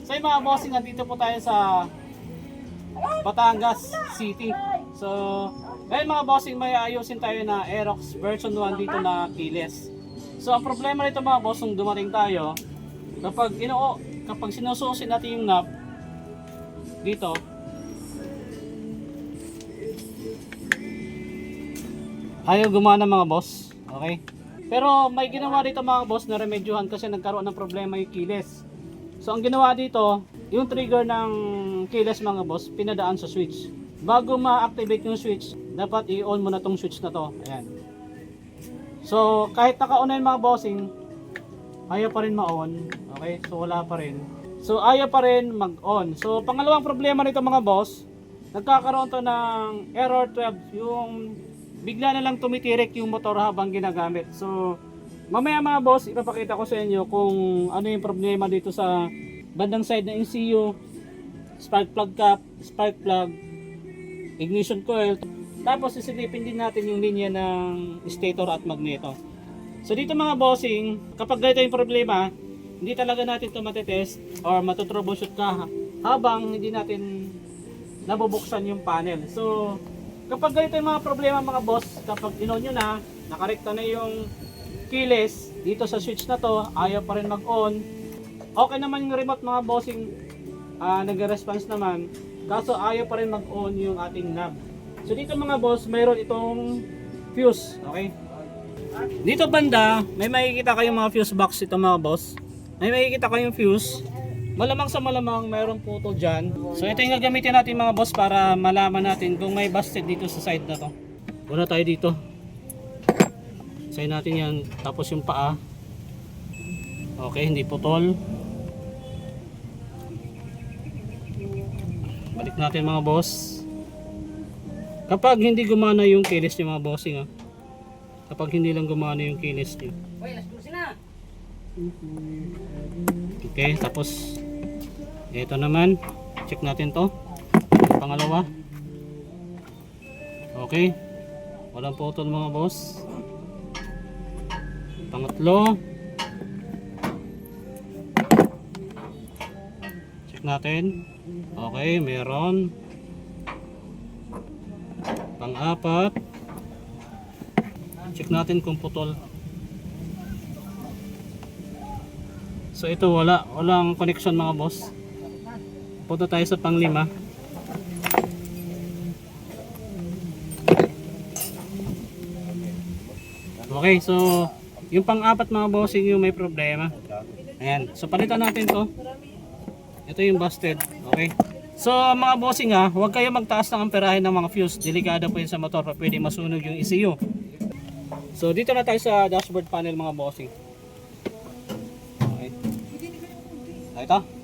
So yung mga bossing, nandito po tayo sa Batangas City. So, ngayon mga bossing, may ayusin tayo na Aerox version 1 dito na keyless. So, ang problema nito mga bossing, dumating tayo, kapag sinususin natin yung knob dito, ayaw gumana mga boss. Okay? Pero may ginawa dito mga boss na remedyohan kasi nagkaroon ng problema yung keyless. So ang ginawa dito, yung trigger ng keyless mga boss, pinadaan sa switch. Bago ma-activate yung switch, dapat i-on mo na tong switch na to. Ayan. So kahit naka-on na yung mga bossing, ayaw pa rin ma-on. Okay? So wala pa rin. So ayaw pa rin mag-on. So pangalawang problema nito mga boss, nagkakaroon to ng error 12, yung bigla na lang tumitirik yung motor habang ginagamit. So mamaya mga boss, ipapakita ko sa inyo kung ano yung problema dito sa bandang side ng ECU, spark plug cap, spark plug, ignition coil. Tapos sisilipin din natin yung linya ng stator at magneto. So dito mga bossing, kapag ganito yung problema, hindi talaga natin ito matetest or matutroubleshoot ka habang hindi natin nabubuksan yung panel. So kapag ganito yung mga problema mga boss, kapag inon nyo na, nakarekta na yung keyless dito sa switch na to, ayaw pa rin mag-on. Okay naman yung remote mga bossing, nag-response naman, kaso ayaw pa rin mag-on yung ating knob. So dito mga boss, mayroon itong fuse, okay? Dito banda, may makikita kayong mga fuse box ito mga boss. May makikita kayong fuse. Malamang sa malamang mayroong putol dyan. So ito yung gagamitin natin mga boss para malaman natin kung may busted dito sa side na to. Una tayo dito. Sign natin yan. Tapos yung paa. Okay, hindi putol. Balik natin mga boss. Kapag hindi gumana yung keyless niyo mga bossing, kapag hindi lang gumana yung keyless niyo. Okay, tapos ito naman, check natin to. Pangalawa. Okay. Walang putol mga boss. Pangatlo. Check natin. Okay, meron. Pang-apat. Check natin kung putol. So ito walang connection mga boss. Punta tayo sa pang-5. Okay, so yung pang-4 mga bossing yung may problema. Ayan, so palitan natin to. Ito yung busted, okay. So mga bossing huwag kayo magtaas ng amperahe ng mga fuse. Delikado po yun sa motor, pwede masunog yung ECU. So dito na tayo sa dashboard panel mga bossing. Okay. Ito.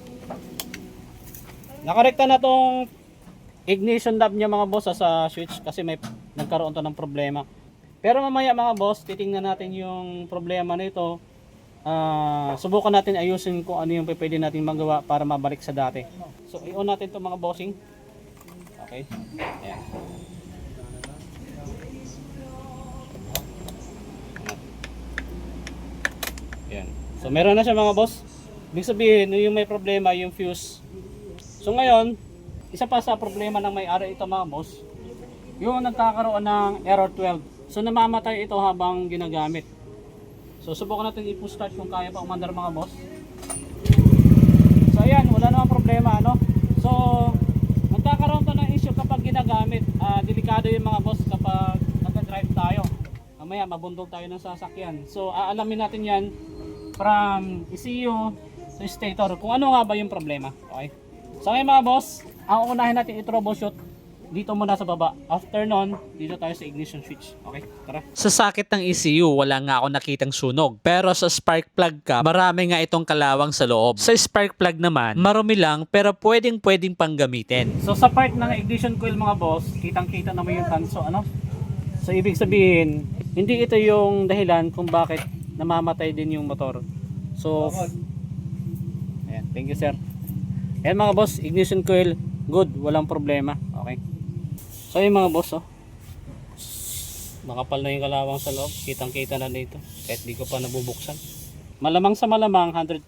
Nakarekta na tong ignition knob niya mga boss sa switch kasi may nagkaroon to ng problema. Pero mamaya mga boss, titingnan natin yung problema nito. Subukan natin ayusin kung ano yung pwede natin magawa para mabalik sa dati. So i-on natin to mga bossing. Okay. Ayan. Ayan. So meron na siya mga boss. Ibig sabihin, yung may problema yung fuse. So ngayon, isa pa sa problema ng may-ari ito mga boss, yung nagkakaroon ng error 12. So namamatay ito habang ginagamit. So subukan natin i-push start kung kaya pa umandar mga boss. So ayan, wala namang problema ano. So nagkakaroon to ng issue kapag ginagamit. Delikado yung mga boss kapag nag-drive tayo. Mamaya mabundol tayo ng sasakyan. So aalamin natin yan from ECU to stator kung ano nga ba yung problema. Okay. So ngayon mga boss, ang unahin natin i-troubleshoot dito muna sa baba. After nun, dito tayo sa ignition switch. Okay, tara. Sa socket ng ECU, wala nga ako nakitang sunog. Pero sa spark plug cap, marami nga itong kalawang sa loob. Sa spark plug naman, marumi lang pero pwedeng pang gamitin. So sa part ng ignition coil mga boss, kitang-kita naman yung tanso ano. So ibig sabihin, hindi ito yung dahilan kung bakit namamatay din yung motor. So ayan, thank you sir. Ayan mga boss, ignition coil good, walang problema. Okay. So yung mga boss makapal na yung kalawang sa loob, kitang kita na dito kahit di ko pa nabubuksan. Malamang sa malamang 100%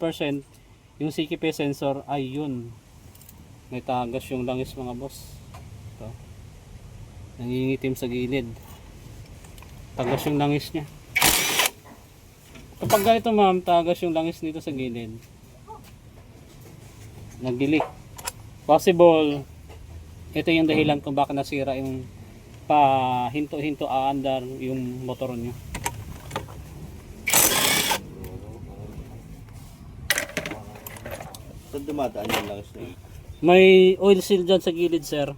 yung CKP sensor ay yun. May tagas yung langis mga boss. Ito. Nangingitim sa gilid. Tagas yung langis niya. Kapag ganito ma'am, tagas yung langis dito sa gilid. Nag-delete. Possible, ito yung dahilan kung bakit nasira yung hinto-hinto aandar yung motor nyo. Saan dumadaan yung langis na yun? May oil seal dyan sa gilid sir.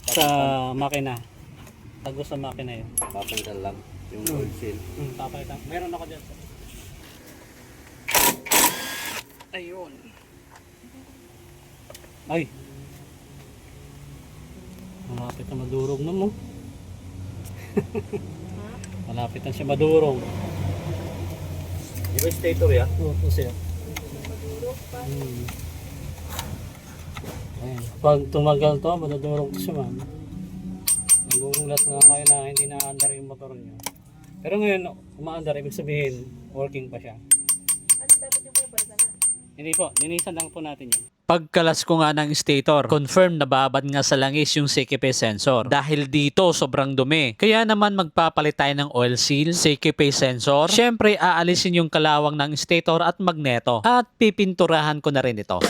Sa makina. Tago sa makina yun. Papalitan lang yung oil seal. Papalitan. Meron ako dyan sir. Ayun. Ay. Malapit na madurog na mo. Malapit na siya madurog. Di ba stator ya? Oo, sir. Ayan. Pag tumagal to, madudurog to siya ma'am. Nagugulat nga kayo na hindi na-under yung motor niyo. Pero ngayon, uma-under, ibig sabihin, working pa siya. Ano dapat yung pabalitan na? Hindi po, linisan lang po natin yun. Pagkalas ko nga ng stator, confirm na babad nga sa langis yung CKP sensor. Dahil dito sobrang dumi. Kaya naman magpapalit tayo ng oil seal, CKP sensor. Siyempre aalisin yung kalawang ng stator at magneto. At pipinturahan ko na rin ito.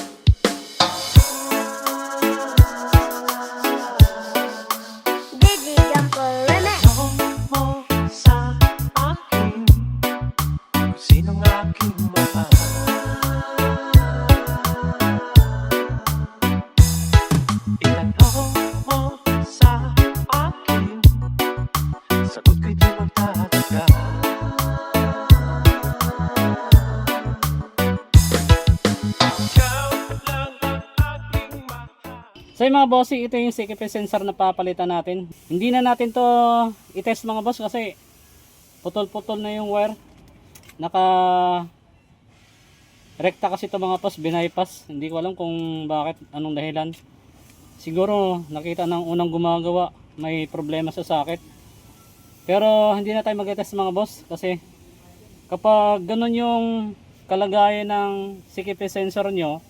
So yung mga bossy, ito yung CKP sensor na papalitan natin. Hindi na natin to i-test mga boss kasi putol-putol na yung wire. Naka rekta kasi ito mga boss, binaypass. Hindi ko alam kung bakit, anong dahilan. Siguro nakita ng unang gumagawa, may problema sa socket. Pero hindi na tayo mag-test mga boss kasi kapag ganun yung kalagayan ng CKP sensor nyo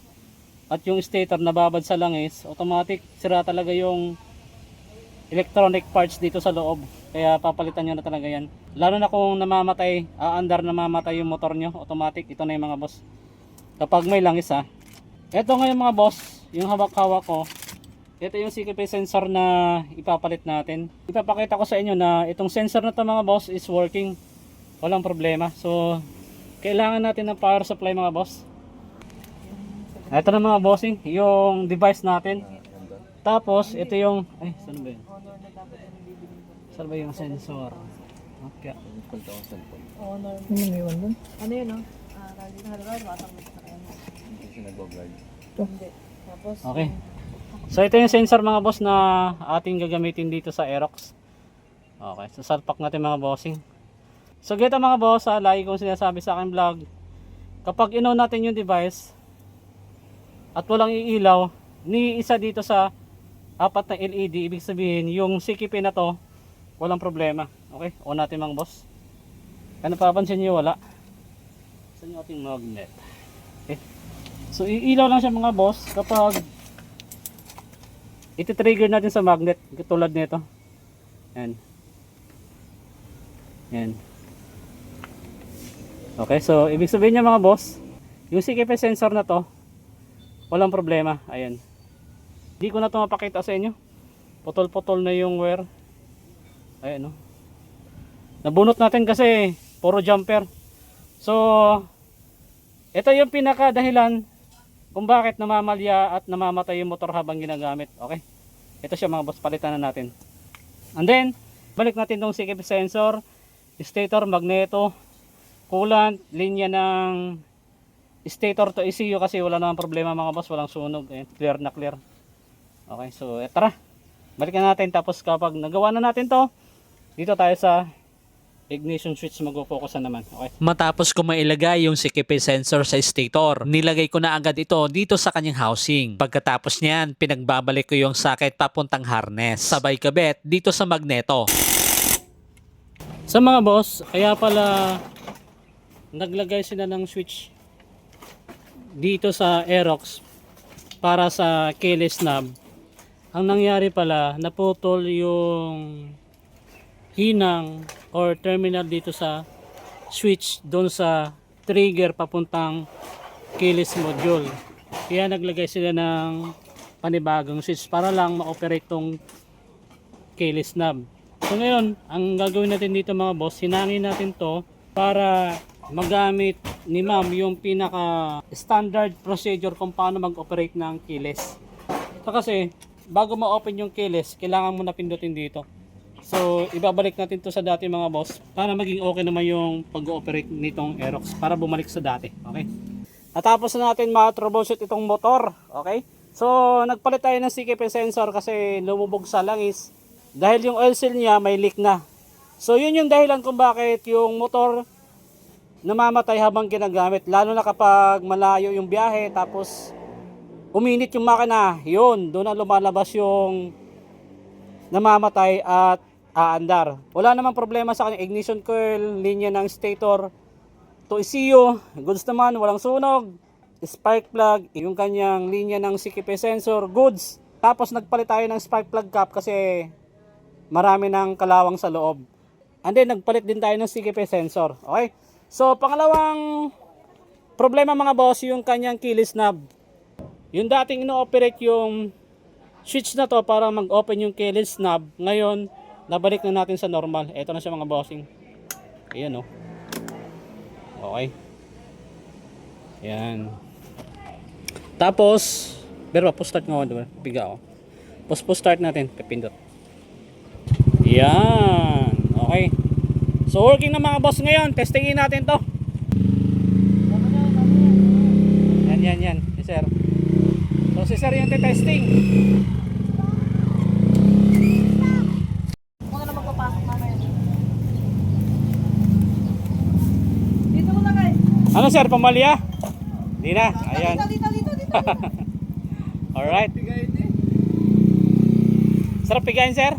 at yung stator nababad sa langis, automatic sira talaga yung electronic parts dito sa loob. Kaya papalitan nyo na talaga yan. Lalo na kung namamatay, aandar namamatay yung motor nyo, automatic ito na yung mga boss. Kapag may langis ha. Ito ngayon mga boss, yung hawak-hawak ko, ito yung CKP sensor na ipapalit natin. Ipapakita ko sa inyo na itong sensor na to mga boss is working. Walang problema. So, kailangan natin ng power supply mga boss. Ito na mga bossing, yung device natin. Tapos, ito yung, ay, saan ba yun? Saan ba yung sensor? Okay. Honor. Ano yun, no? Lagi na halaga, batang mo sa kanya. Hindi siya nag-guard. Hindi. Tapos, Okay. So, ito yung sensor mga boss na ating gagamitin dito sa Aerox. Okay, so salpak natin mga bossing. So, gito mga boss, lagi kong sinasabi sa aking vlog, kapag in-on natin yung device, at walang iilaw, ni isa dito sa apat na LED, ibig sabihin yung CKP na to walang problema. Okay, on natin mga boss. Ano papansin nyo, wala. Saan yung ating magnet? Okay, so iilaw lang siya mga boss kapag iti-trigger natin sa magnet, tulad nito. Yan. Yan. Okay, so ibig sabihin niya mga boss, yung CKP sensor na to walang problema. Ayan. Hindi ko na ito mapakita sa inyo. Putol-putol na yung wire. Ayan, no. Nabunot natin kasi puro jumper. So, ito yung pinaka dahilan kung bakit namamalya at namamatay yung motor habang ginagamit. Okay? Ito siya mga boss, palitan na natin. And then, balik natin itong CKP sensor, stator, magneto, coolant, linya ng stator to ECU kasi wala namang problema mga boss, walang sunog. Ayan, clear na clear. Okay, so tara, balikan natin. Tapos kapag nagawa na natin to, dito tayo sa ignition switch mag-focus na naman. Okay. Matapos ko mailagay yung CKP sensor sa stator, nilagay ko na agad ito dito sa kanyang housing. Pagkatapos niyan, pinagbabalik ko yung socket papuntang harness. Sabay kabit dito sa magneto. Sa mga boss, kaya pala naglagay sila ng switch dito sa Aerox para sa keyless knob. Ang nangyari pala, naputol yung hinang or terminal dito sa switch doon sa trigger papuntang keyless module. Kaya naglagay sila ng panibagong switch para lang ma-operate tong keyless knob. So ngayon, ang gagawin natin dito mga boss, hinangin natin to para magamit ni ma'am yung pinaka standard procedure kung paano mag-operate ng keyless. So kasi bago ma-open yung keyless, kailangan mo na pindutin dito. So ibabalik natin to sa dati mga boss para maging okay naman yung pag-ooperate nitong Aerox para bumalik sa dati. Okay? Natapos na natin ma-troubleshoot itong motor. Okay? So nagpalit tayo ng CKP sensor kasi lumubog sa langis dahil yung oil seal niya may leak na. So yun yung dahilan kung bakit yung motor namamatay habang ginagamit, lalo na kapag malayo yung biyahe tapos uminit yung makina. Yun, doon ang lumalabas yung namamatay at aandar. Wala namang problema sa kanya, ignition coil, linya ng stator to ECU, goods naman, walang sunog. Spark plug, yung kanyang linya ng CKP sensor, goods. Tapos nagpalit tayo ng spark plug cap kasi marami ng kalawang sa loob. And then nagpalit din tayo ng CKP sensor. Okay? So pangalawang problema mga boss, yung kanyang keyless knob. Yung dating ino-operate yung switch na to para mag-open yung keyless knob, ngayon nabalik na natin sa normal. Ito na siya mga bossing. Ayan o. Okay. Ayan. Tapos, pero post start nga ako, diba? Piga ako. Post start natin, pipindot. Ayan. Okay. So working na mga boss ngayon, testingin natin to. Yan. Si sir. So si sir yung testing. Ako na magpapasok mamaya. Dito muna guys. Ano sir, pamalya? Hindi na, ayan. Dito. Alright. Sarap pigain sir?